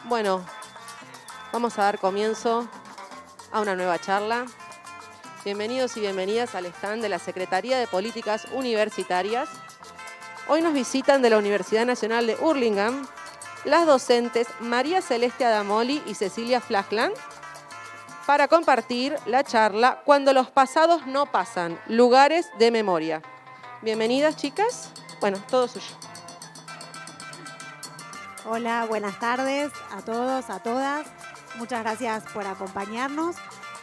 Bueno, vamos a dar comienzo a una nueva charla. Bienvenidos y bienvenidas al stand de la Secretaría de Políticas Universitarias. Hoy nos visitan de la Universidad Nacional de Hurlingham las docentes María Celeste Adamoli y Cecilia Flachland para compartir la charla Cuando los pasados no pasan, lugares de memoria. Bienvenidas, chicas. Bueno, todo suyo. Hola, buenas tardes a todos, a todas. Muchas gracias por acompañarnos.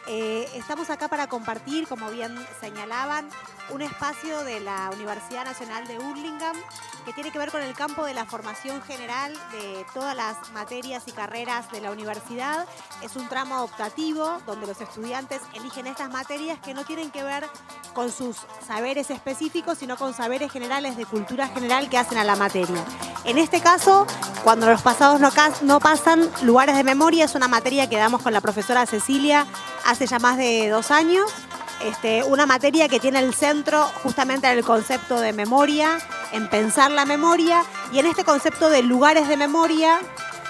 Estamos acá para compartir, como bien señalaban, un espacio de la Universidad Nacional de Hurlingham que tiene que ver con el campo de la formación general de todas las materias y carreras de la universidad. Es un tramo optativo donde los estudiantes eligen estas materias que no tienen que ver con sus saberes específicos, sino con saberes generales de cultura general que hacen a la materia. En este caso, cuando los pasados no pasan, lugares de memoria es una materia que damos con la profesora Cecilia hace ya más de 2 años. Una materia que tiene el centro justamente en el concepto de memoria, en pensar la memoria y en este concepto de lugares de memoria,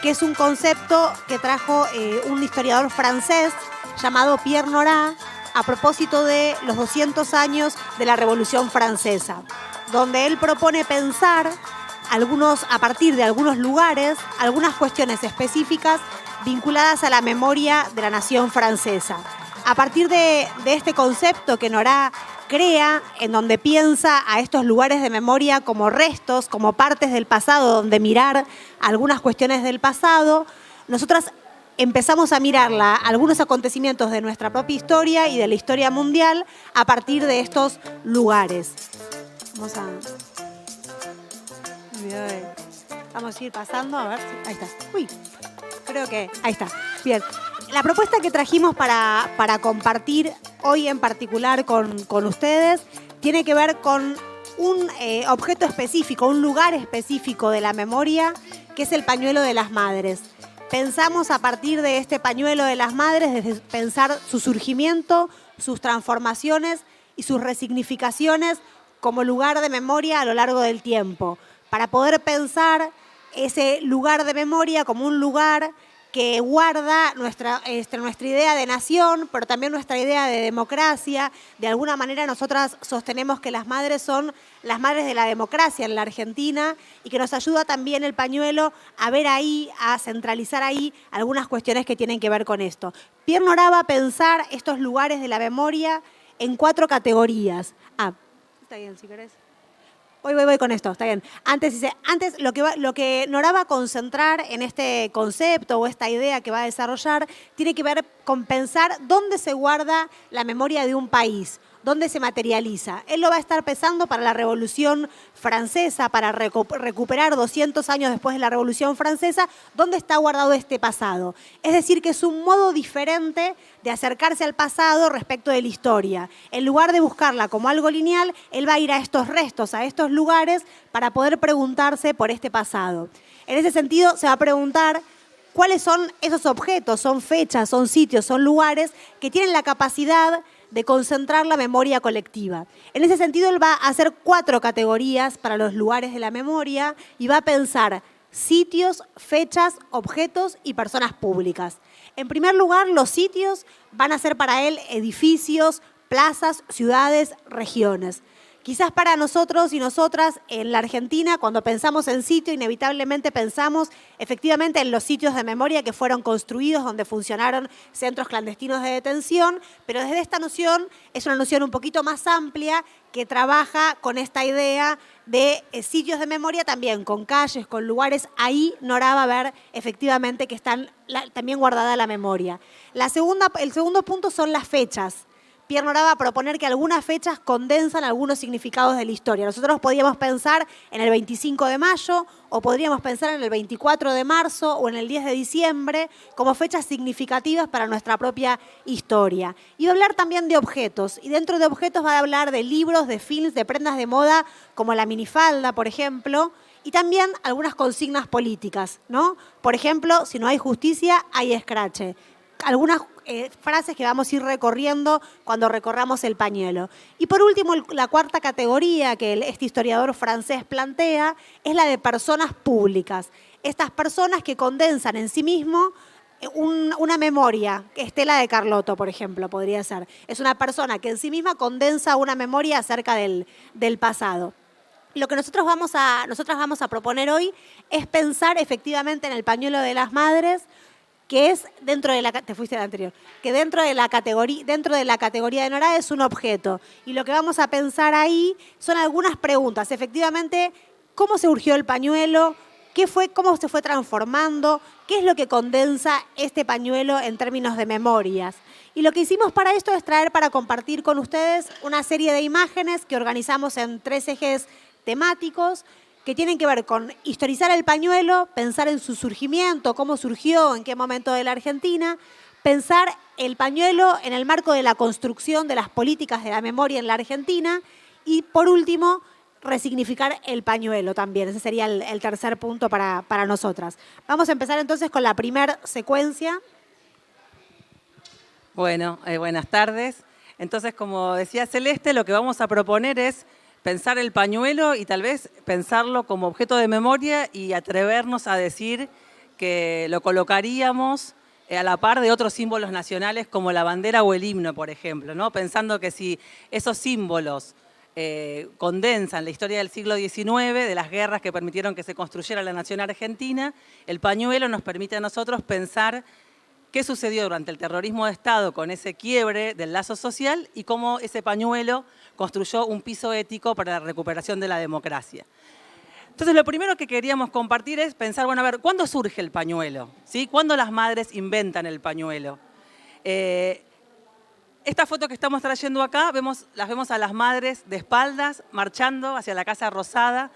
que es un concepto que trajo un historiador francés llamado Pierre Nora a propósito de los 200 años de la Revolución Francesa, donde él propone pensar a partir de algunos lugares, algunas cuestiones específicas vinculadas a la memoria de la nación francesa. A partir de este concepto que Nora crea, en donde piensa a estos lugares de memoria como restos, como partes del pasado, donde mirar algunas cuestiones del pasado, nosotras empezamos a mirar algunos acontecimientos de nuestra propia historia y de la historia mundial a partir de estos lugares. Vamos a ir pasando, a ver si... Ahí está. Uy, creo que... Ahí está. Bien. La propuesta que trajimos para compartir hoy en particular con ustedes tiene que ver con un objeto específico, un lugar específico de la memoria, que es el pañuelo de las madres. Pensamos a partir de este pañuelo de las madres, desde pensar su surgimiento, sus transformaciones y sus resignificaciones como lugar de memoria a lo largo del tiempo, para poder pensar ese lugar de memoria como un lugar que guarda nuestra idea de nación, pero también nuestra idea de democracia. De alguna manera nosotras sostenemos que las madres son las madres de la democracia en la Argentina y que nos ayuda también el pañuelo a ver ahí, a centralizar ahí algunas cuestiones que tienen que ver con esto. Pierre Nora va a pensar estos lugares de la memoria en 4 categorías. Está bien, si querés. Voy con esto, está bien. Antes lo que Nora va a concentrar en este concepto o esta idea que va a desarrollar tiene que ver con pensar dónde se guarda la memoria de un país, dónde se materializa. Él lo va a estar pensando para la Revolución Francesa, para recuperar 200 años después de la Revolución Francesa, dónde está guardado este pasado. Es decir, que es un modo diferente de acercarse al pasado respecto de la historia. En lugar de buscarla como algo lineal, él va a ir a estos restos, a estos lugares, para poder preguntarse por este pasado. En ese sentido, se va a preguntar cuáles son esos objetos, son fechas, son sitios, son lugares que tienen la capacidad de concentrar la memoria colectiva. En ese sentido, él va a hacer 4 categorías para los lugares de la memoria y va a pensar sitios, fechas, objetos y personas públicas. En primer lugar, los sitios van a ser para él edificios, plazas, ciudades, regiones. Quizás para nosotros y nosotras en la Argentina, cuando pensamos en sitio, inevitablemente pensamos efectivamente en los sitios de memoria que fueron construidos, donde funcionaron centros clandestinos de detención, pero desde esta noción es una noción un poquito más amplia que trabaja con esta idea de sitios de memoria también, con calles, con lugares. Ahí Nora va a ver efectivamente que están también guardada la memoria. El segundo punto son las fechas. Pierre Nora va a proponer que algunas fechas condensan algunos significados de la historia. Nosotros podríamos pensar en el 25 de mayo o podríamos pensar en el 24 de marzo o en el 10 de diciembre como fechas significativas para nuestra propia historia. Y va a hablar también de objetos. Y dentro de objetos va a hablar de libros, de films, de prendas de moda como la minifalda, por ejemplo, y también algunas consignas políticas, ¿no? Por ejemplo, si no hay justicia, hay escrache. Algunas frases que vamos a ir recorriendo cuando recorramos el pañuelo. Y por último, la 4ª categoría que este historiador francés plantea es la de personas públicas. estas personas que condensan en sí mismo una memoria. Estela de Carlotto, por ejemplo, podría ser. Es una persona que en sí misma condensa una memoria acerca del pasado. Lo que nosotras vamos a proponer hoy es pensar efectivamente en el pañuelo de las madres, que es dentro de la categoría de Nora es un objeto. Y lo que vamos a pensar ahí son algunas preguntas. Efectivamente, ¿cómo se urgió el pañuelo? ¿Cómo se fue transformando? ¿Qué es lo que condensa este pañuelo en términos de memorias? Y lo que hicimos para esto es traer para compartir con ustedes una serie de imágenes que organizamos en 3 ejes temáticos que tienen que ver con historizar el pañuelo, pensar en su surgimiento, cómo surgió, en qué momento de la Argentina, pensar el pañuelo en el marco de la construcción de las políticas de la memoria en la Argentina y, por último, resignificar el pañuelo también. Ese sería el tercer punto para nosotras. Vamos a empezar entonces con la primera secuencia. Bueno, buenas tardes. Entonces, como decía Celeste, lo que vamos a proponer es pensar el pañuelo y tal vez pensarlo como objeto de memoria y atrevernos a decir que lo colocaríamos a la par de otros símbolos nacionales como la bandera o el himno, por ejemplo, ¿no? Pensando que si esos símbolos condensan la historia del siglo XIX, de las guerras que permitieron que se construyera la nación argentina, el pañuelo nos permite a nosotros pensar qué sucedió durante el terrorismo de Estado con ese quiebre del lazo social y cómo ese pañuelo construyó un piso ético para la recuperación de la democracia. Entonces, lo primero que queríamos compartir es pensar, bueno, a ver, ¿cuándo surge el pañuelo? ¿Sí? ¿Cuándo las madres inventan el pañuelo? Esta foto que estamos trayendo acá, las vemos a las madres de espaldas, marchando hacia la Casa Rosada,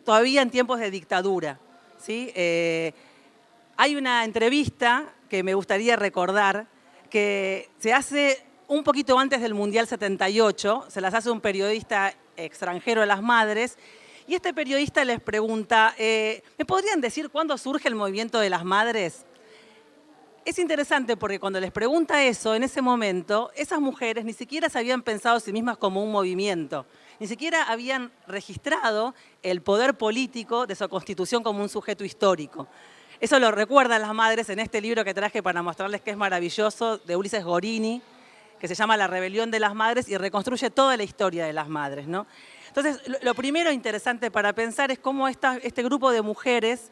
todavía en tiempos de dictadura, ¿sí? Hay una entrevista que me gustaría recordar que se hace un poquito antes del Mundial 78, se las hace un periodista extranjero a las madres, y este periodista les pregunta, ¿me podrían decir cuándo surge el movimiento de las madres? Es interesante porque cuando les pregunta eso, en ese momento, esas mujeres ni siquiera se habían pensado a sí mismas como un movimiento, ni siquiera habían registrado el poder político de su constitución como un sujeto histórico. Eso lo recuerdan las madres en este libro que traje para mostrarles que es maravilloso, de Ulises Gorini, que se llama La rebelión de las madres y reconstruye toda la historia de las madres, ¿no? Entonces, lo primero interesante para pensar es cómo este grupo de mujeres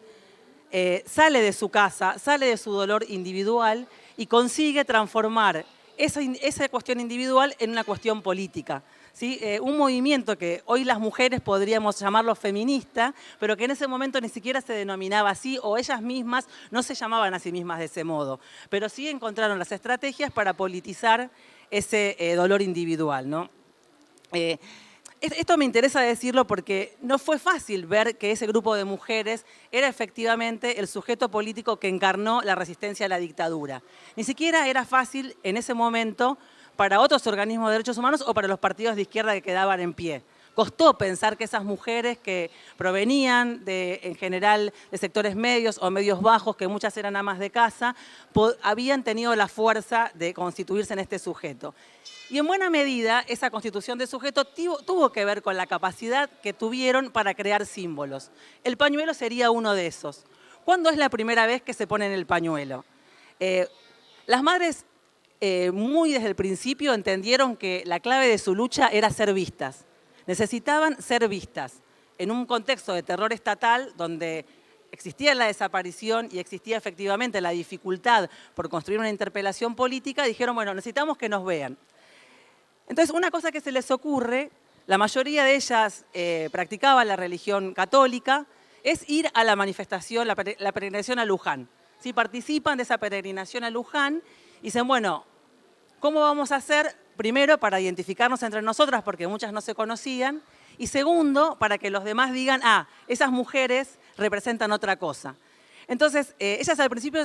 sale de su casa, sale de su dolor individual y consigue transformar esa cuestión individual en una cuestión política. ¿Sí? Un movimiento que hoy las mujeres podríamos llamarlo feminista, pero que en ese momento ni siquiera se denominaba así, o ellas mismas no se llamaban a sí mismas de ese modo, pero sí encontraron las estrategias para politizar ese dolor individual, ¿no? Esto me interesa decirlo porque no fue fácil ver que ese grupo de mujeres era efectivamente el sujeto político que encarnó la resistencia a la dictadura. Ni siquiera era fácil en ese momento para otros organismos de derechos humanos o para los partidos de izquierda que quedaban en pie. Costó pensar que esas mujeres que provenían en general de sectores medios o medios bajos, que muchas eran amas de casa, habían tenido la fuerza de constituirse en este sujeto. Y en buena medida esa constitución de sujeto tuvo que ver con la capacidad que tuvieron para crear símbolos. El pañuelo sería uno de esos. ¿Cuándo es la primera vez que se ponen el pañuelo? Las madres muy desde el principio entendieron que la clave de su lucha era ser vistas. Necesitaban ser vistas en un contexto de terror estatal donde existía la desaparición y existía efectivamente la dificultad por construir una interpelación política. Dijeron, bueno, necesitamos que nos vean. Entonces, una cosa que se les ocurre, la mayoría de ellas practicaban la religión católica, es ir a la manifestación, la peregrinación a Luján. ¿Sí? Participan de esa peregrinación a Luján y dicen, bueno, ¿cómo vamos a hacer? Primero, para identificarnos entre nosotras, porque muchas no se conocían, y segundo, para que los demás digan, esas mujeres representan otra cosa. Entonces, ellas al principio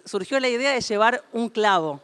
surgió la idea de llevar un clavo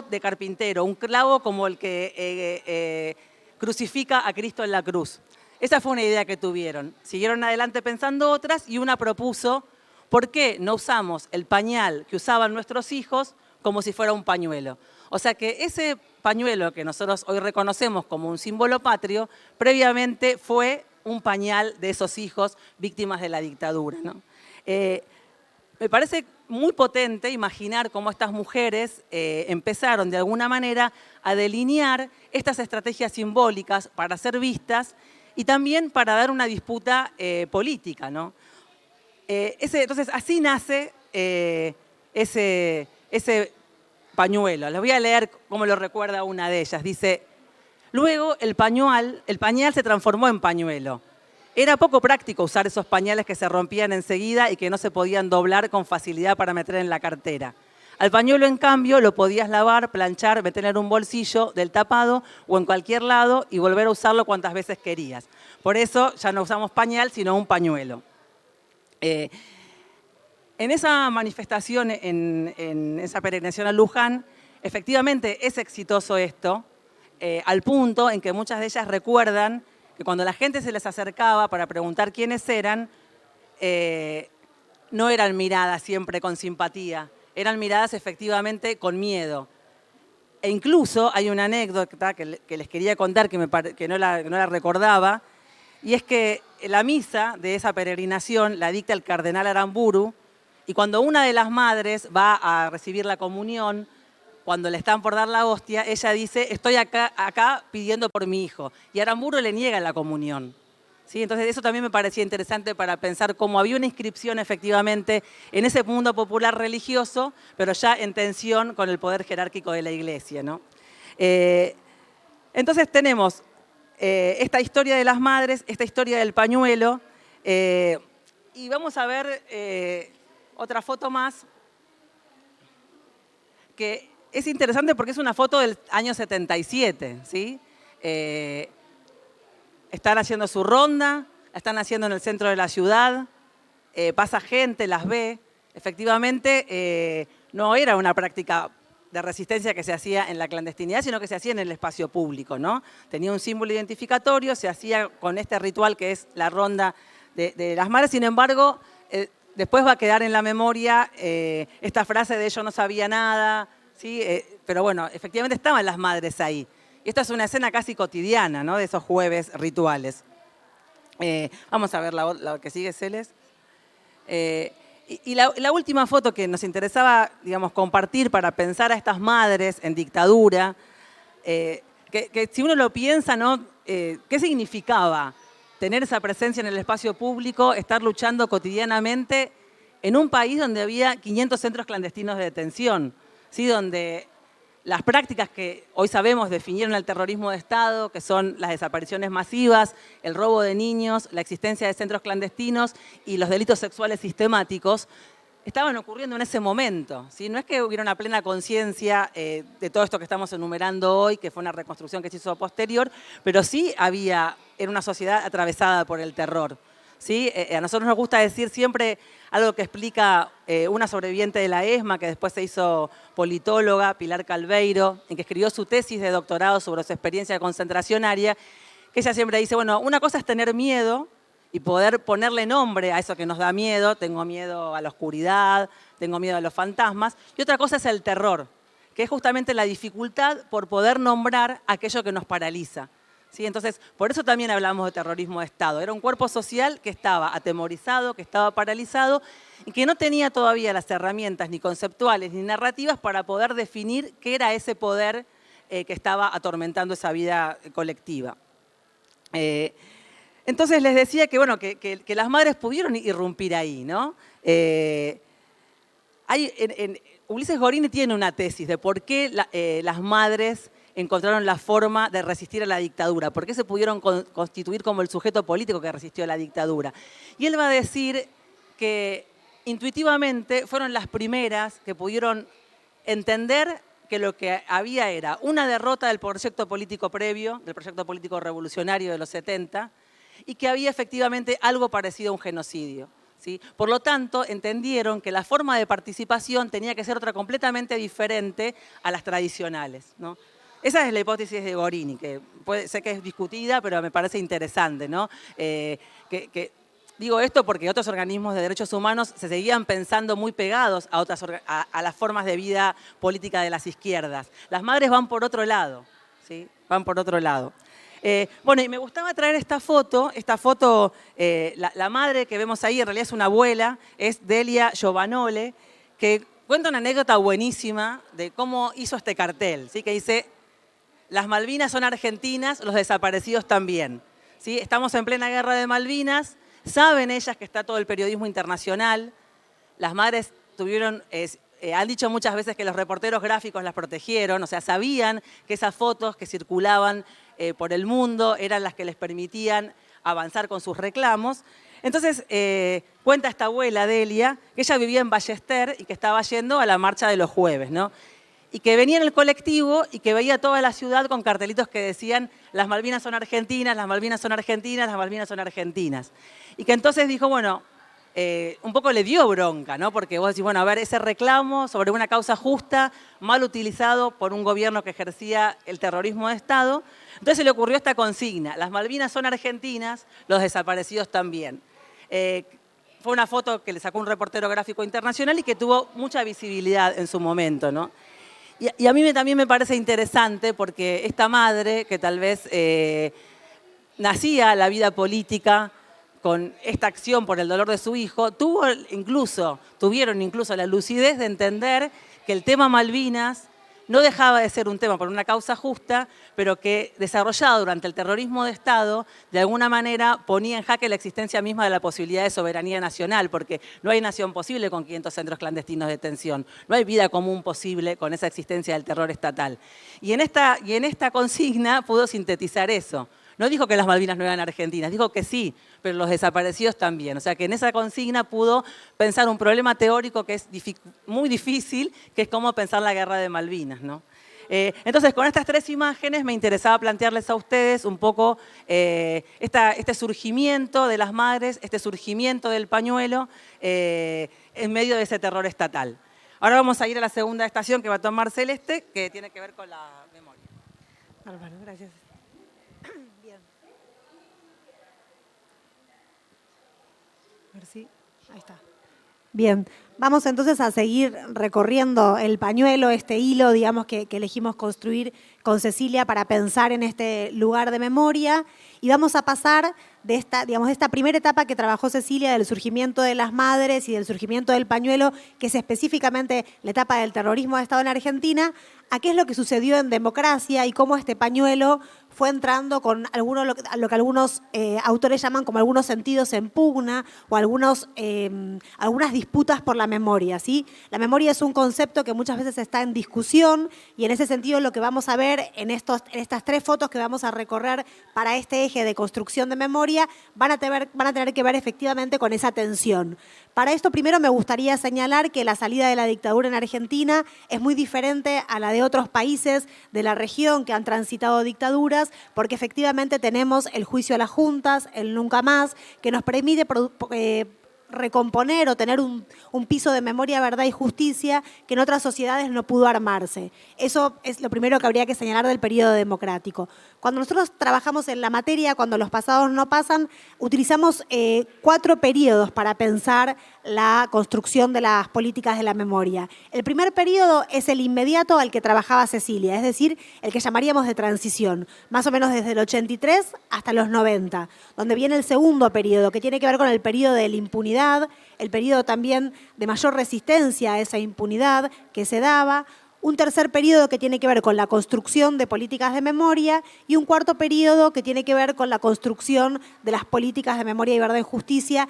de carpintero, un clavo como el que crucifica a Cristo en la cruz. Esa fue una idea que tuvieron. Siguieron adelante pensando otras y una propuso, ¿por qué no usamos el pañal que usaban nuestros hijos como si fuera un pañuelo? O sea que ese pañuelo que nosotros hoy reconocemos como un símbolo patrio, previamente fue un pañal de esos hijos víctimas de la dictadura, ¿no? Me parece muy potente imaginar cómo estas mujeres empezaron de alguna manera a delinear estas estrategias simbólicas para ser vistas y también para dar una disputa política, ¿no? Entonces, así nace ese pañuelo. Les voy a leer cómo lo recuerda una de ellas. Dice: luego el pañal se transformó en pañuelo. Era poco práctico usar esos pañales que se rompían enseguida y que no se podían doblar con facilidad para meter en la cartera. Al pañuelo, en cambio, lo podías lavar, planchar, meter en un bolsillo del tapado o en cualquier lado y volver a usarlo cuantas veces querías. Por eso ya no usamos pañal, sino un pañuelo. En esa manifestación, en esa peregrinación a Luján, efectivamente es exitoso esto, al punto en que muchas de ellas recuerdan que cuando la gente se les acercaba para preguntar quiénes eran, no eran miradas siempre con simpatía, eran miradas efectivamente con miedo. E incluso hay una anécdota que les quería contar que no la recordaba, y es que la misa de esa peregrinación la dicta el cardenal Aramburu, y cuando una de las madres va a recibir la comunión, cuando le están por dar la hostia, ella dice: estoy acá pidiendo por mi hijo. Y Aramburu le niega la comunión. ¿Sí? Entonces eso también me parecía interesante para pensar cómo había una inscripción efectivamente en ese mundo popular religioso, pero ya en tensión con el poder jerárquico de la Iglesia, ¿no? Entonces tenemos esta historia de las madres, esta historia del pañuelo, y vamos a ver otra foto más, que es interesante porque es una foto del año 77, ¿sí? Están haciendo su ronda, la están haciendo en el centro de la ciudad, pasa gente, las ve. Efectivamente, no era una práctica de resistencia que se hacía en la clandestinidad, sino que se hacía en el espacio público, ¿no? Tenía un símbolo identificatorio, se hacía con este ritual que es la ronda de las madres. Sin embargo, después va a quedar en la memoria esta frase de yo no sabía nada, ¿sí? Pero bueno, efectivamente estaban las madres ahí. Y esta es una escena casi cotidiana, ¿no? De esos jueves rituales. Vamos a ver la que sigue, Celes. Y la última foto que nos interesaba, digamos, compartir para pensar a estas madres en dictadura, que si uno lo piensa, ¿no? ¿Qué significaba tener esa presencia en el espacio público, estar luchando cotidianamente en un país donde había 500 centros clandestinos de detención, ¿sí? Donde las prácticas que hoy sabemos definieron el terrorismo de Estado, que son las desapariciones masivas, el robo de niños, la existencia de centros clandestinos y los delitos sexuales sistemáticos, estaban ocurriendo en ese momento, ¿sí? No es que hubiera una plena conciencia de todo esto que estamos enumerando hoy, que fue una reconstrucción que se hizo posterior, pero sí era una sociedad atravesada por el terror, ¿sí? A nosotros nos gusta decir siempre algo que explica una sobreviviente de la ESMA, que después se hizo politóloga, Pilar Calveiro, en que escribió su tesis de doctorado sobre su experiencia concentracionaria, que ella siempre dice, bueno, una cosa es tener miedo y poder ponerle nombre a eso que nos da miedo. Tengo miedo a la oscuridad, tengo miedo a los fantasmas. Y otra cosa es el terror, que es justamente la dificultad por poder nombrar aquello que nos paraliza, ¿sí? Entonces, por eso también hablamos de terrorismo de Estado. Era un cuerpo social que estaba atemorizado, que estaba paralizado y que no tenía todavía las herramientas ni conceptuales ni narrativas para poder definir qué era ese poder que estaba atormentando esa vida colectiva. Entonces les decía que, bueno, que las madres pudieron irrumpir ahí, ¿no? Ulises Gorini tiene una tesis de por qué las madres encontraron la forma de resistir a la dictadura, por qué se pudieron constituir como el sujeto político que resistió a la dictadura. Y él va a decir que intuitivamente fueron las primeras que pudieron entender que lo que había era una derrota del proyecto político previo, del proyecto político revolucionario de los 70, y que había efectivamente algo parecido a un genocidio, ¿sí? Por lo tanto, entendieron que la forma de participación tenía que ser otra completamente diferente a las tradicionales, ¿no? Esa es la hipótesis de Gorini, que sé que es discutida, pero me parece interesante, ¿no? Digo esto porque otros organismos de derechos humanos se seguían pensando muy pegados a las formas de vida política de las izquierdas. Las madres van por otro lado, ¿sí? Van por otro lado. Bueno, y me gustaba traer esta foto, la madre que vemos ahí, en realidad es una abuela, es Delia Giovanole, que cuenta una anécdota buenísima de cómo hizo este cartel, ¿sí? Que dice, las Malvinas son argentinas, los desaparecidos también. ¿Sí? Estamos en plena guerra de Malvinas, saben ellas que está todo el periodismo internacional, las madres han dicho muchas veces que los reporteros gráficos las protegieron, o sea, sabían que esas fotos que circulaban por el mundo eran las que les permitían avanzar con sus reclamos. Entonces, cuenta esta abuela, Delia, que ella vivía en Ballester y que estaba yendo a la marcha de los jueves, ¿no? Y que venía en el colectivo y que veía toda la ciudad con cartelitos que decían las Malvinas son argentinas, las Malvinas son argentinas, las Malvinas son argentinas. Y que entonces dijo, bueno, un poco le dio bronca, ¿no? Porque vos decís, bueno, a ver, ese reclamo sobre una causa justa, mal utilizado por un gobierno que ejercía el terrorismo de Estado. Entonces se le ocurrió esta consigna, las Malvinas son argentinas, los desaparecidos también. Fue una foto que le sacó un reportero gráfico internacional y que tuvo mucha visibilidad en su momento, ¿no? Y a mí también me parece interesante porque esta madre, que tal vez nacía la vida política con esta acción por el dolor de su hijo, tuvieron incluso la lucidez de entender que el tema Malvinas no dejaba de ser un tema por una causa justa, pero que desarrollado durante el terrorismo de Estado, de alguna manera ponía en jaque la existencia misma de la posibilidad de soberanía nacional, porque no hay nación posible con 500 centros clandestinos de detención, no hay vida común posible con esa existencia del terror estatal. Y en esta consigna pudo sintetizar eso. No dijo que las Malvinas no eran argentinas, dijo que sí, pero los desaparecidos también. O sea que en esa consigna pudo pensar un problema teórico que es muy difícil, que es cómo pensar la guerra de Malvinas, ¿no? Entonces, con estas tres imágenes me interesaba plantearles a ustedes un poco este surgimiento de las madres, este surgimiento del pañuelo en medio de ese terror estatal. Ahora vamos a ir a la segunda estación que va a tomar Celeste, que tiene que ver con la memoria. Bárbaro, gracias. Bien. A ver si... Ahí está. Bien, vamos entonces a seguir recorriendo el pañuelo, este hilo, digamos, que elegimos construir con Cecilia para pensar en este lugar de memoria. Y vamos a pasar de esta primera etapa que trabajó Cecilia, del surgimiento de las madres y del surgimiento del pañuelo, que es específicamente la etapa del terrorismo de Estado en Argentina, a qué es lo que sucedió en democracia y cómo este pañuelo fue entrando con lo que algunos autores llaman como algunos sentidos en pugna o algunas disputas por la memoria, ¿sí? La memoria es un concepto que muchas veces está en discusión y en ese sentido lo que vamos a ver en estas tres fotos que vamos a recorrer para este eje de construcción de memoria van a tener que ver efectivamente con esa tensión. Para esto primero me gustaría señalar que la salida de la dictadura en Argentina es muy diferente a la de otros países de la región que han transitado dictaduras, porque efectivamente tenemos el juicio a las juntas, el nunca más, que nos permite recomponer o tener un piso de memoria, verdad y justicia que en otras sociedades no pudo armarse. Eso es lo primero que habría que señalar del periodo democrático. Cuando nosotros trabajamos en la materia, cuando los pasados no pasan, utilizamos 4 periodos para pensar la construcción de las políticas de la memoria. El primer periodo es el inmediato al que trabajaba Cecilia, es decir, el que llamaríamos de transición, más o menos desde el 83 hasta los 90, donde viene el segundo periodo, que tiene que ver con el periodo de la impunidad, el periodo también de mayor resistencia a esa impunidad que se daba, un tercer periodo que tiene que ver con la construcción de políticas de memoria y un cuarto periodo que tiene que ver con la construcción de las políticas de memoria y verdad y justicia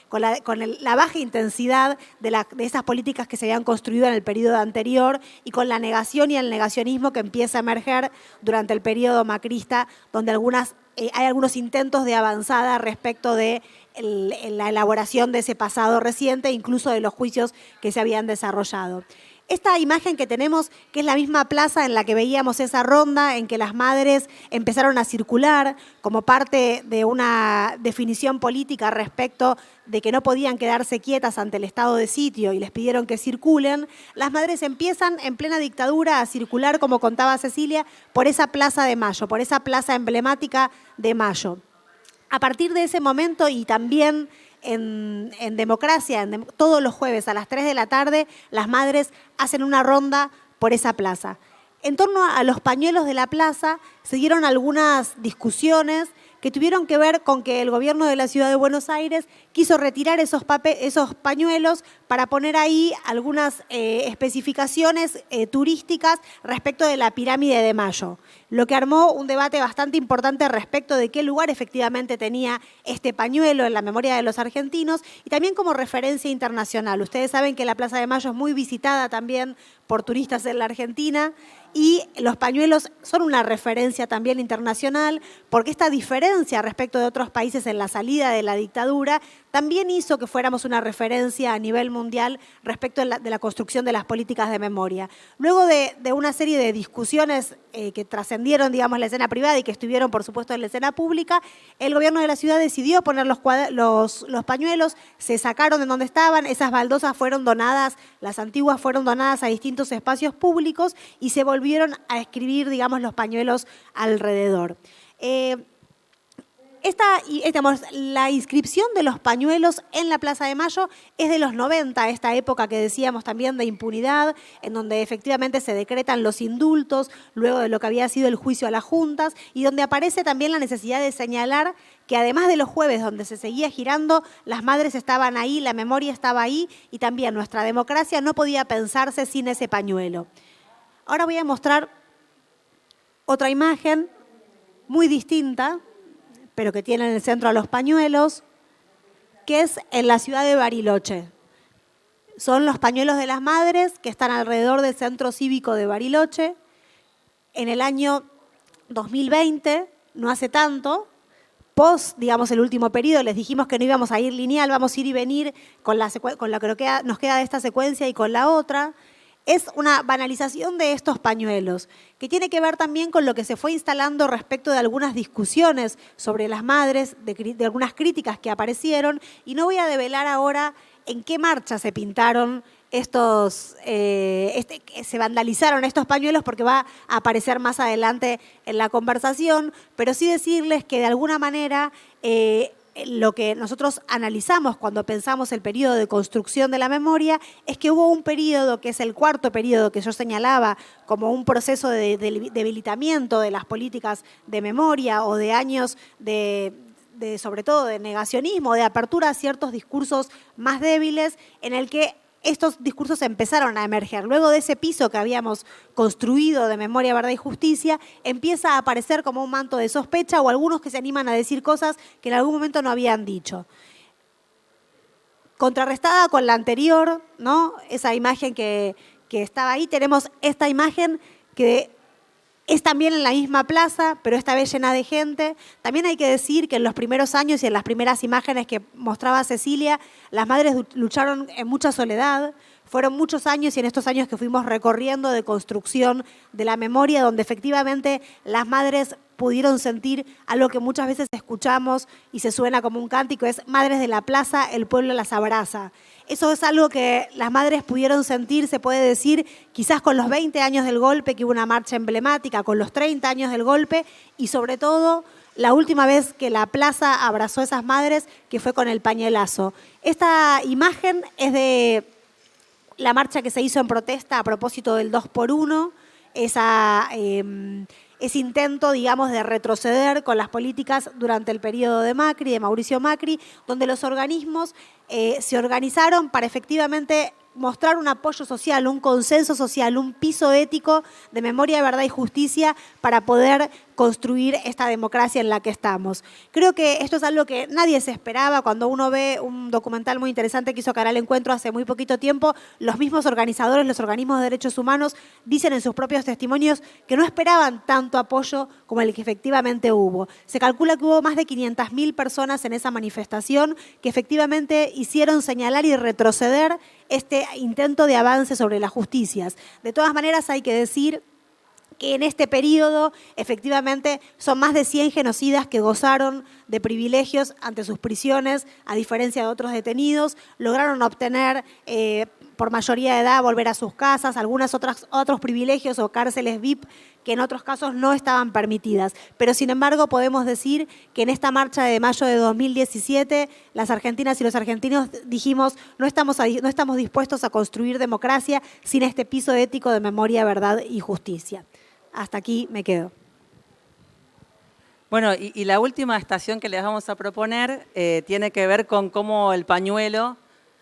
con la baja intensidad de esas políticas que se habían construido en el periodo anterior y con la negación y el negacionismo que empieza a emerger durante el periodo macrista, donde hay algunos intentos de avanzada respecto de la elaboración de ese pasado reciente, incluso de los juicios que se habían desarrollado. Esta imagen que tenemos, que es la misma plaza en la que veíamos esa ronda en que las madres empezaron a circular como parte de una definición política respecto de que no podían quedarse quietas ante el estado de sitio y les pidieron que circulen, las madres empiezan en plena dictadura a circular, como contaba Cecilia, por esa plaza de Mayo, por esa plaza emblemática de Mayo. A partir de ese momento y también en democracia, todos los jueves a las 3 de la tarde, las madres hacen una ronda por esa plaza. En torno a los pañuelos de la plaza se dieron algunas discusiones que tuvieron que ver con que el gobierno de la ciudad de Buenos Aires quiso retirar esos pañuelos para poner ahí algunas especificaciones turísticas respecto de la pirámide de Mayo, lo que armó un debate bastante importante respecto de qué lugar efectivamente tenía este pañuelo en la memoria de los argentinos y también como referencia internacional. Ustedes saben que la Plaza de Mayo es muy visitada también por turistas en la Argentina y los pañuelos son una referencia también internacional porque esta diferencia respecto de otros países en la salida de la dictadura también hizo que fuéramos una referencia a nivel mundial respecto de la construcción de las políticas de memoria. Luego de una serie de discusiones que trascendieron, digamos, la escena privada y que estuvieron, por supuesto, en la escena pública, el gobierno de la ciudad decidió poner los pañuelos, se sacaron de donde estaban, esas baldosas fueron donadas, las antiguas fueron donadas a distintos espacios públicos y se volvieron a escribir, digamos, los pañuelos alrededor. La inscripción de los pañuelos en la Plaza de Mayo es de los 90, esta época que decíamos también de impunidad, en donde efectivamente se decretan los indultos, luego de lo que había sido el juicio a las juntas, y donde aparece también la necesidad de señalar que además de los jueves donde se seguía girando, las madres estaban ahí, la memoria estaba ahí, y también nuestra democracia no podía pensarse sin ese pañuelo. Ahora voy a mostrar otra imagen muy distinta, pero que tiene en el centro a los pañuelos, que es en la ciudad de Bariloche. Son los pañuelos de las madres que están alrededor del centro cívico de Bariloche. En el año 2020, no hace tanto, post, digamos, el último periodo, les dijimos que no íbamos a ir lineal, vamos a ir y venir con lo que nos queda de esta secuencia y con la otra. Es una banalización de estos pañuelos, que tiene que ver también con lo que se fue instalando respecto de algunas discusiones sobre las madres, de algunas críticas que aparecieron, y no voy a develar ahora en qué marcha se pintaron se vandalizaron estos pañuelos porque va a aparecer más adelante en la conversación, pero sí decirles que de alguna manera lo que nosotros analizamos cuando pensamos el periodo de construcción de la memoria es que hubo un periodo, que es el cuarto periodo que yo señalaba como un proceso de debilitamiento de las políticas de memoria o de años sobre todo de negacionismo, de apertura a ciertos discursos más débiles, en el que estos discursos empezaron a emerger. Luego de ese piso que habíamos construido de memoria, verdad y justicia, empieza a aparecer como un manto de sospecha o algunos que se animan a decir cosas que en algún momento no habían dicho. Contrarrestada con la anterior, ¿no? Esa imagen que estaba ahí, tenemos esta imagen que es también en la misma plaza, pero esta vez llena de gente. También hay que decir que en los primeros años y en las primeras imágenes que mostraba Cecilia, las madres lucharon en mucha soledad. Fueron muchos años y en estos años que fuimos recorriendo de construcción de la memoria, donde efectivamente las madres pudieron sentir algo que muchas veces escuchamos y se suena como un cántico, es Madres de la Plaza, el pueblo las abraza. Eso es algo que las madres pudieron sentir, se puede decir, quizás con los 20 años del golpe, que hubo una marcha emblemática, con los 30 años del golpe y sobre todo la última vez que la plaza abrazó a esas madres, que fue con el pañuelazo. Esta imagen es de la marcha que se hizo en protesta a propósito del 2x1, ese intento, digamos, de retroceder con las políticas durante el periodo de Macri, de Mauricio Macri, donde los organismos se organizaron para efectivamente mostrar un apoyo social, un consenso social, un piso ético de memoria, verdad y justicia para poder construir esta democracia en la que estamos. Creo que esto es algo que nadie se esperaba. Cuando uno ve un documental muy interesante que hizo Canal Encuentro hace muy poquito tiempo, los mismos organizadores, los organismos de derechos humanos, dicen en sus propios testimonios que no esperaban tanto apoyo como el que efectivamente hubo. Se calcula que hubo más de 500.000 personas en esa manifestación que efectivamente hicieron señalar y retroceder este intento de avance sobre las justicias. De todas maneras, hay que decir que en este periodo efectivamente son más de 100 genocidas que gozaron de privilegios ante sus prisiones, a diferencia de otros detenidos, lograron obtener por mayoría de edad volver a sus casas, otros privilegios o cárceles VIP que en otros casos no estaban permitidas. Pero sin embargo podemos decir que en esta marcha de mayo de 2017 las argentinas y los argentinos dijimos no estamos dispuestos a construir democracia sin este piso ético de memoria, verdad y justicia. Hasta aquí me quedo. Bueno, y la última estación que les vamos a proponer tiene que ver con cómo el pañuelo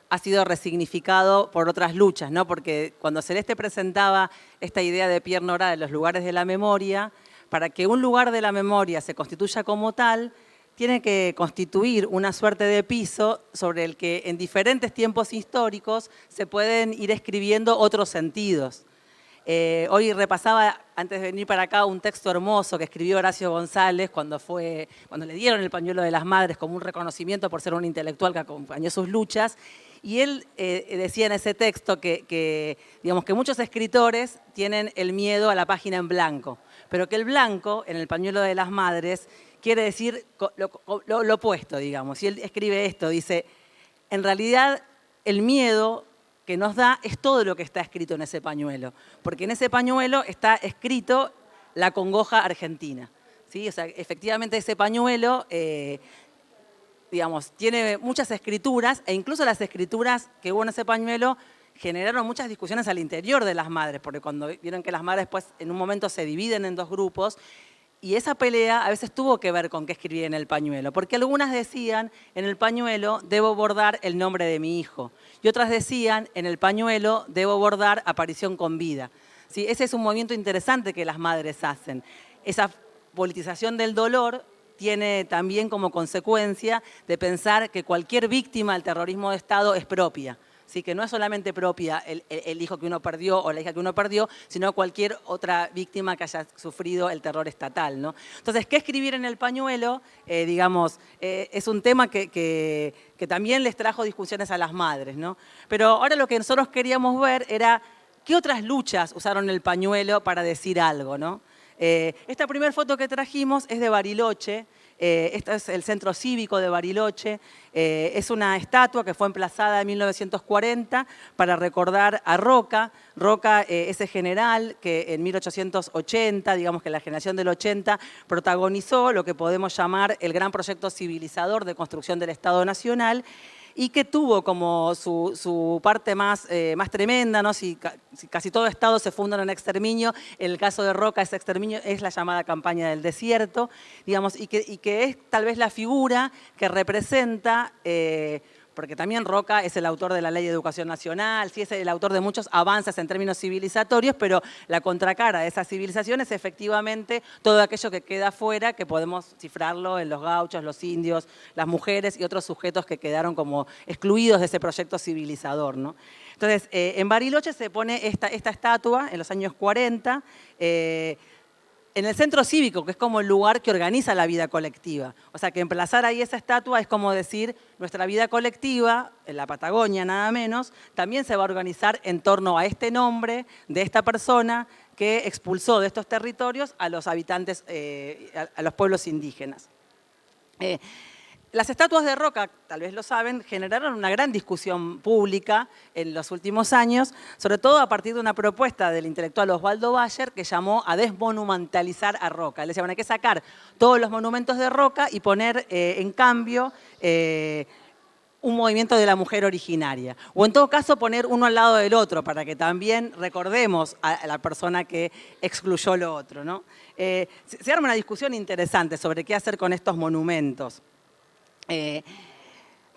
ha sido resignificado por otras luchas, ¿no? Porque cuando Celeste presentaba esta idea de Pierre Nora de los lugares de la memoria, para que un lugar de la memoria se constituya como tal, tiene que constituir una suerte de piso sobre el que en diferentes tiempos históricos se pueden ir escribiendo otros sentidos. Hoy repasaba, antes de venir para acá, un texto hermoso que escribió Horacio González cuando le dieron el pañuelo de las madres como un reconocimiento por ser un intelectual que acompañó sus luchas. Y él decía en ese texto que muchos escritores tienen el miedo a la página en blanco, pero que el blanco, en el pañuelo de las madres, quiere decir lo opuesto, digamos. Y él escribe esto, dice, en realidad el miedo que nos da es todo lo que está escrito en ese pañuelo, porque en ese pañuelo está escrito la congoja argentina, ¿sí? O sea, efectivamente ese pañuelo, tiene muchas escrituras, e incluso las escrituras que hubo en ese pañuelo generaron muchas discusiones al interior de las madres, porque cuando vieron que las madres pues, en un momento se dividen en dos grupos, y esa pelea a veces tuvo que ver con qué escribir en el pañuelo, porque algunas decían, en el pañuelo debo bordar el nombre de mi hijo, y otras decían, en el pañuelo debo bordar aparición con vida. ¿Sí? Ese es un movimiento interesante que las madres hacen. Esa politización del dolor tiene también como consecuencia de pensar que cualquier víctima del terrorismo de Estado es propia. ¿Sí? Que no es solamente propia el hijo que uno perdió o la hija que uno perdió, sino cualquier otra víctima que haya sufrido el terror estatal, ¿no? Entonces, ¿qué escribir en el pañuelo? Es un tema que también les trajo discusiones a las madres, ¿no? Pero ahora lo que nosotros queríamos ver era qué otras luchas usaron el pañuelo para decir algo, ¿no? Esta primera foto que trajimos es de Bariloche. Este es el Centro Cívico de Bariloche. Es una estatua que fue emplazada en 1940 para recordar a Roca. Roca, ese general que en 1880, digamos que la generación del 80, protagonizó lo que podemos llamar el gran proyecto civilizador de construcción del Estado Nacional, y que tuvo como su parte más tremenda, ¿no? Si casi todo Estado se funda en un exterminio, en el caso de Roca ese exterminio es la llamada campaña del desierto, digamos, y que es tal vez la figura que representa, porque también Roca es el autor de la Ley de Educación Nacional, sí es el autor de muchos avances en términos civilizatorios, pero la contracara de esa civilización es efectivamente todo aquello que queda afuera, que podemos cifrarlo en los gauchos, los indios, las mujeres y otros sujetos que quedaron como excluidos de ese proyecto civilizador, ¿no? Entonces, en Bariloche se pone esta estatua en los años 40, en el centro cívico, que es como el lugar que organiza la vida colectiva. O sea, que emplazar ahí esa estatua es como decir, nuestra vida colectiva, en la Patagonia nada menos, también se va a organizar en torno a este nombre de esta persona que expulsó de estos territorios a los habitantes, a los pueblos indígenas. Las estatuas de Roca, tal vez lo saben, generaron una gran discusión pública en los últimos años, sobre todo a partir de una propuesta del intelectual Osvaldo Bayer que llamó a desmonumentalizar a Roca. Él decía, bueno, hay que sacar todos los monumentos de Roca y poner en cambio un movimiento de la mujer originaria. O en todo caso poner uno al lado del otro para que también recordemos a la persona que excluyó lo otro, ¿no? Se arma una discusión interesante sobre qué hacer con estos monumentos.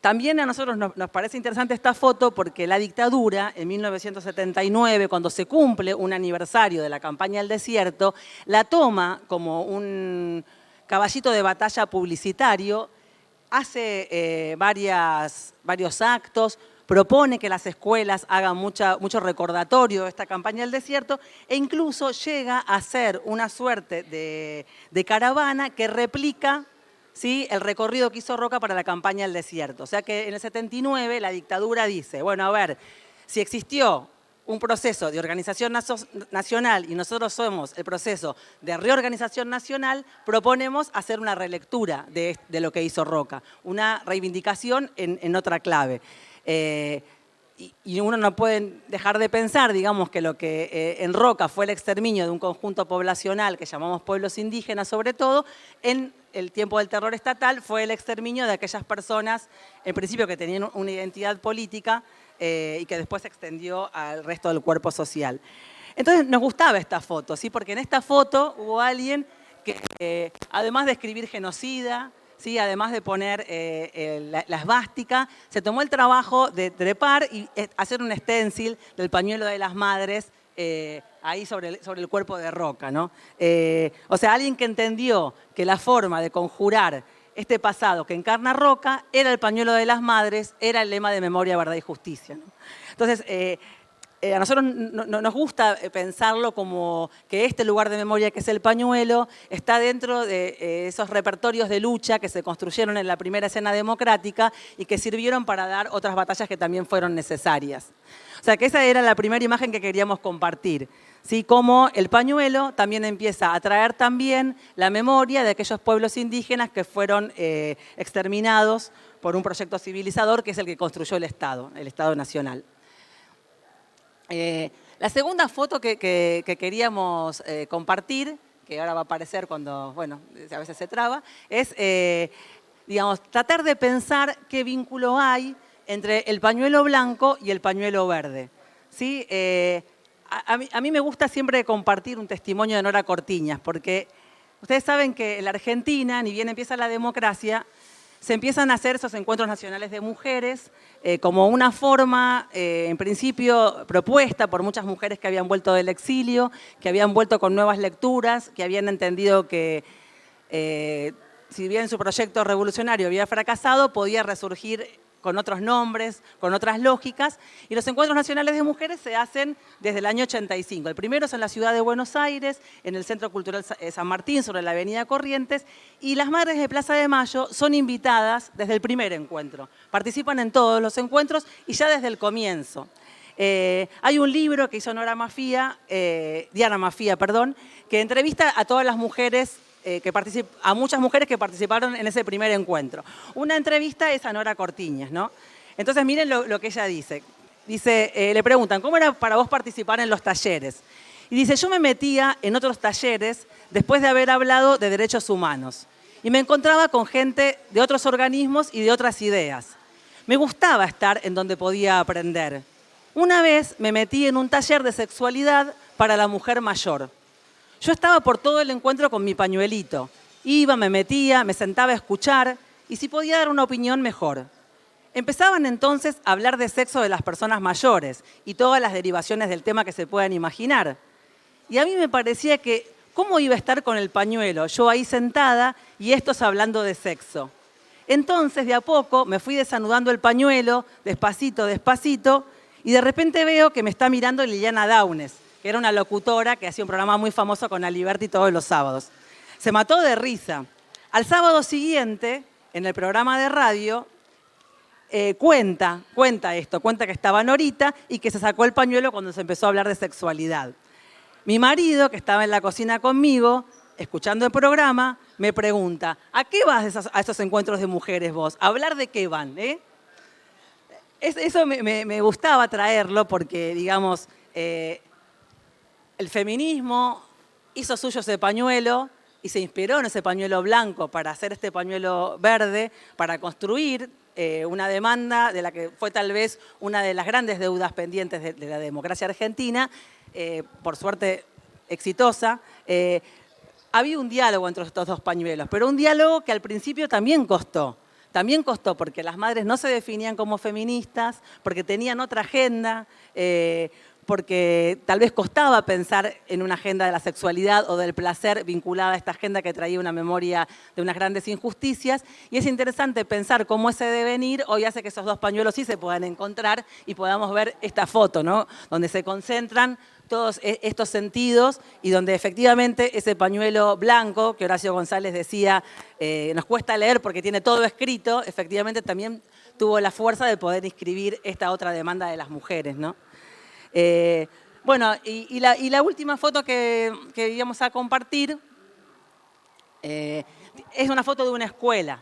También a nosotros nos parece interesante esta foto porque la dictadura, en 1979, cuando se cumple un aniversario de la campaña del desierto, la toma como un caballito de batalla publicitario, hace varios actos, propone que las escuelas hagan mucho recordatorio de esta campaña del desierto e incluso llega a ser una suerte de caravana que replica, ¿sí?, el recorrido que hizo Roca para la campaña del desierto. O sea que en el 79 la dictadura dice, bueno, a ver, si existió un proceso de organización nacional y nosotros somos el proceso de reorganización nacional, proponemos hacer una relectura de lo que hizo Roca, una reivindicación en otra clave. Y uno no puede dejar de pensar, digamos, que lo que en Roca fue el exterminio de un conjunto poblacional que llamamos pueblos indígenas sobre todo, en el tiempo del terror estatal fue el exterminio de aquellas personas, en principio que tenían una identidad política y que después se extendió al resto del cuerpo social. Entonces nos gustaba esta foto, ¿sí? Porque en esta foto hubo alguien que, además de escribir genocida, ¿sí? Además de poner la esvástica, se tomó el trabajo de trepar y hacer un stencil del pañuelo de las madres ahí sobre el cuerpo de Roca, ¿no? O sea, alguien que entendió que la forma de conjurar este pasado que encarna Roca era el pañuelo de las madres, era el lema de memoria, verdad y justicia, ¿no? Entonces, a nosotros nos gusta pensarlo como que este lugar de memoria, que es el pañuelo, está dentro de esos repertorios de lucha que se construyeron en la primera escena democrática y que sirvieron para dar otras batallas que también fueron necesarias. O sea, que esa era la primera imagen que queríamos compartir, ¿sí? Cómo el pañuelo también empieza a traer también la memoria de aquellos pueblos indígenas que fueron exterminados por un proyecto civilizador que es el que construyó el Estado Nacional. La segunda foto que queríamos compartir, que ahora va a aparecer cuando, bueno, a veces se traba, es, digamos, tratar de pensar qué vínculo hay entre el pañuelo blanco y el pañuelo verde, ¿sí? A mí me gusta siempre compartir un testimonio de Nora Cortiñas, porque ustedes saben que en la Argentina, ni bien empieza la democracia, se empiezan a hacer esos encuentros nacionales de mujeres como una forma, en principio, propuesta por muchas mujeres que habían vuelto del exilio, que habían vuelto con nuevas lecturas, que habían entendido que, si bien su proyecto revolucionario había fracasado, podía resurgir con otros nombres, con otras lógicas, y los encuentros nacionales de mujeres se hacen desde el año 85. El primero es en la ciudad de Buenos Aires, en el Centro Cultural San Martín, sobre la avenida Corrientes, y las madres de Plaza de Mayo son invitadas desde el primer encuentro. Participan en todos los encuentros y ya desde el comienzo. Hay un libro que hizo Diana Maffia, que entrevista a todas las mujeres a muchas mujeres que participaron en ese primer encuentro. Una entrevista es a Nora Cortiñas, ¿no? Entonces miren lo que ella dice. Le preguntan, ¿cómo era para vos participar en los talleres? Y dice, yo me metía en otros talleres después de haber hablado de derechos humanos. Y me encontraba con gente de otros organismos y de otras ideas. Me gustaba estar en donde podía aprender. Una vez me metí en un taller de sexualidad para la mujer mayor. Yo estaba por todo el encuentro con mi pañuelito. Iba, me metía, me sentaba a escuchar y si podía dar una opinión, mejor. Empezaban entonces a hablar de sexo de las personas mayores y todas las derivaciones del tema que se puedan imaginar. Y a mí me parecía que, ¿cómo iba a estar con el pañuelo? Yo ahí sentada y estos hablando de sexo. Entonces, de a poco, me fui desanudando el pañuelo, despacito, despacito, y de repente veo que me está mirando Liliana Downes, que era una locutora que hacía un programa muy famoso con Aliberti todos los sábados. Se mató de risa. Al sábado siguiente, en el programa de radio, cuenta que estaba Norita y que se sacó el pañuelo cuando se empezó a hablar de sexualidad. Mi marido, que estaba en la cocina conmigo, escuchando el programa, me pregunta, ¿a qué vas a esos encuentros de mujeres vos? ¿A hablar de qué van? Eso me gustaba traerlo porque, digamos, el feminismo hizo suyo ese pañuelo y se inspiró en ese pañuelo blanco para hacer este pañuelo verde, para construir una demanda de la que fue tal vez una de las grandes deudas pendientes de la democracia argentina, por suerte exitosa. Había un diálogo entre estos dos pañuelos, pero un diálogo que al principio también costó. También costó porque las madres no se definían como feministas, porque tenían otra agenda, porque tal vez costaba pensar en una agenda de la sexualidad o del placer vinculada a esta agenda que traía una memoria de unas grandes injusticias. Y es interesante pensar cómo ese devenir hoy hace que esos dos pañuelos sí se puedan encontrar y podamos ver esta foto, ¿no? Donde se concentran todos estos sentidos y donde efectivamente ese pañuelo blanco, que Horacio González decía, nos cuesta leer porque tiene todo escrito, efectivamente también tuvo la fuerza de poder inscribir esta otra demanda de las mujeres, ¿no? Bueno, y la última foto que íbamos a compartir es una foto de una escuela.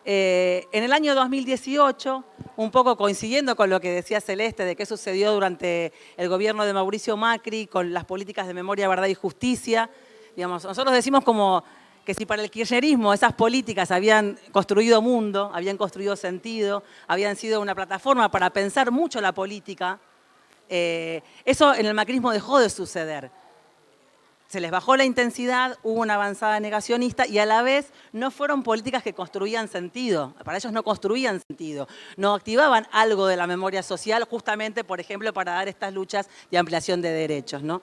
En el año 2018, un poco coincidiendo con lo que decía Celeste de qué sucedió durante el gobierno de Mauricio Macri con las políticas de memoria, verdad y justicia, digamos, nosotros decimos como que si para el kirchnerismo esas políticas habían construido mundo, habían construido sentido, habían sido una plataforma para pensar mucho la política, eso en el macrismo dejó de suceder. Se les bajó la intensidad, hubo una avanzada negacionista y a la vez no fueron políticas que construían sentido. Para ellos no construían sentido, no activaban algo de la memoria social justamente, por ejemplo, para dar estas luchas de ampliación de derechos, ¿no?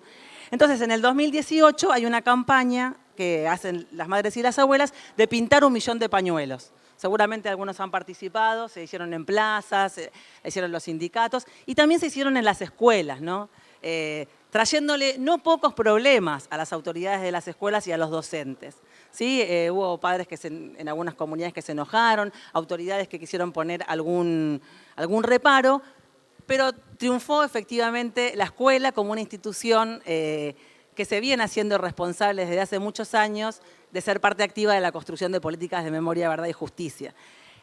Entonces, en el 2018 hay una campaña que hacen las madres y las abuelas de pintar 1 millón de pañuelos. Seguramente algunos han participado, se hicieron en plazas, se hicieron en los sindicatos y también se hicieron en las escuelas, ¿no? Trayéndole no pocos problemas a las autoridades de las escuelas y a los docentes. ¿Sí? Hubo padres en algunas comunidades que se enojaron, autoridades que quisieron poner algún reparo, pero triunfó efectivamente la escuela como una institución que se viene haciendo responsable desde hace muchos años de ser parte activa de la construcción de políticas de memoria, verdad y justicia.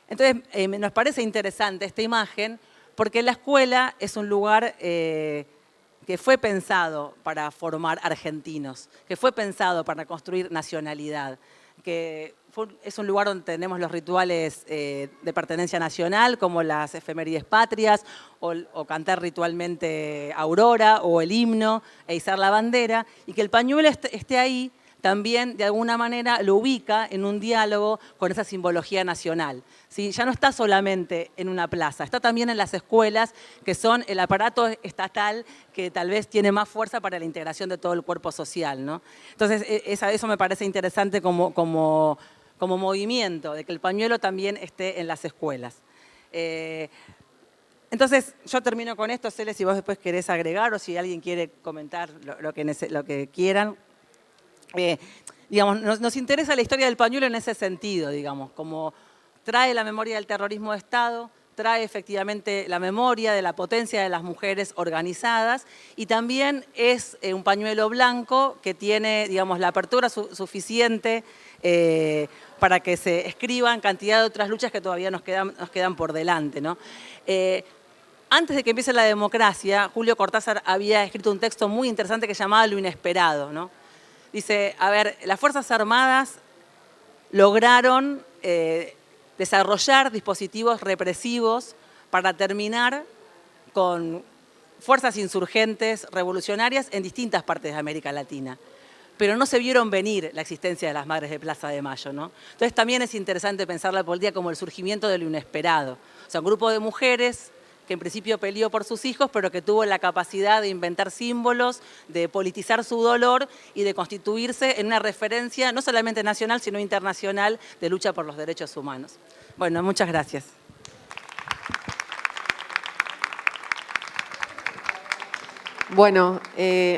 Entonces, nos parece interesante esta imagen porque la escuela es un lugar que fue pensado para formar argentinos, que fue pensado para construir nacionalidad, que es un lugar donde tenemos los rituales de pertenencia nacional, como las efemérides patrias, o cantar ritualmente Aurora, o el himno, e izar la bandera, y que el pañuelo esté ahí, también de alguna manera lo ubica en un diálogo con esa simbología nacional. ¿Sí? Ya no está solamente en una plaza, está también en las escuelas, que son el aparato estatal que tal vez tiene más fuerza para la integración de todo el cuerpo social, ¿no? Entonces, eso me parece interesante como movimiento, de que el pañuelo también esté en las escuelas. Entonces, yo termino con esto, Cele, si vos después querés agregar o si alguien quiere comentar lo que quieran. Digamos, nos interesa la historia del pañuelo en ese sentido, digamos, como trae la memoria del terrorismo de Estado, trae efectivamente la memoria de la potencia de las mujeres organizadas y también es un pañuelo blanco que tiene, digamos, la apertura suficiente para que se escriban cantidad de otras luchas que todavía nos quedan por delante, ¿no? Antes de que empiece la democracia, Julio Cortázar había escrito un texto muy interesante que llamaba Lo inesperado, ¿no? Dice, a ver, las Fuerzas Armadas lograron desarrollar dispositivos represivos para terminar con fuerzas insurgentes revolucionarias en distintas partes de América Latina. Pero no se vieron venir la existencia de las Madres de Plaza de Mayo, ¿no? Entonces también es interesante pensar la política como el surgimiento de lo inesperado. O sea, un grupo de mujeres que en principio peleó por sus hijos, pero que tuvo la capacidad de inventar símbolos, de politizar su dolor y de constituirse en una referencia no solamente nacional, sino internacional de lucha por los derechos humanos. Bueno, muchas gracias. Bueno,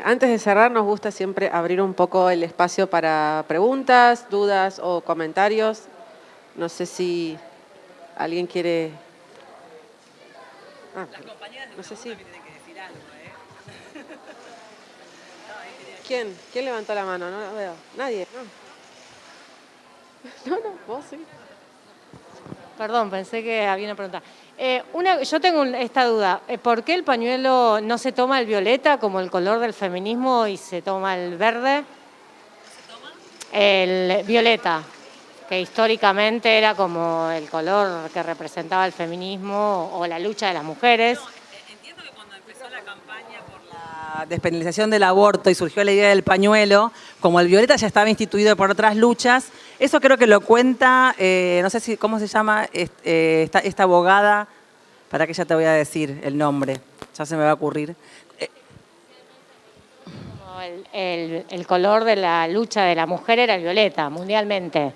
antes de cerrar nos gusta siempre abrir un poco el espacio para preguntas, dudas o comentarios. No sé si alguien quiere... Las compañeras de no sé si... tienen que decir algo, ¿eh? ¿Quién? ¿Quién levantó la mano? No la veo. Nadie, ¿no? No, vos sí. Perdón, pensé que había una pregunta. Yo tengo esta duda. ¿Por qué el pañuelo no se toma el violeta como el color del feminismo y se toma el verde? ¿Se toma? El violeta, que históricamente era como el color que representaba el feminismo o la lucha de las mujeres. Entiendo que cuando empezó la campaña por la despenalización del aborto y surgió la idea del pañuelo, como el violeta ya estaba instituido por otras luchas, eso creo que lo cuenta, no sé si cómo se llama esta abogada, para que ya te voy a decir el nombre, ya se me va a ocurrir. El color de la lucha de la mujer era el violeta, mundialmente.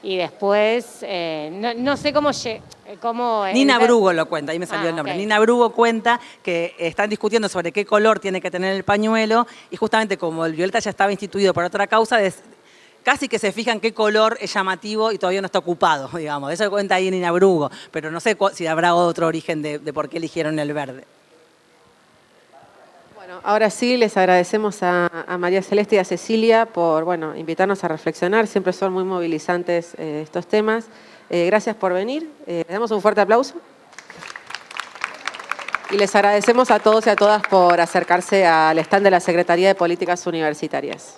Y después, no sé cómo... Nina Brugo lo cuenta, ahí me salió el nombre. Okay. Nina Brugo cuenta que están discutiendo sobre qué color tiene que tener el pañuelo y justamente como el violeta ya estaba instituido por otra causa, casi que se fijan qué color es llamativo y todavía no está ocupado, digamos. Eso cuenta ahí Nina Brugo, pero no sé si habrá otro origen de por qué eligieron el verde. Bueno, ahora sí, les agradecemos a María Celeste y a Cecilia por invitarnos a reflexionar. Siempre son muy movilizantes estos temas. Gracias por venir. Les damos un fuerte aplauso. Y les agradecemos a todos y a todas por acercarse al stand de la Secretaría de Políticas Universitarias.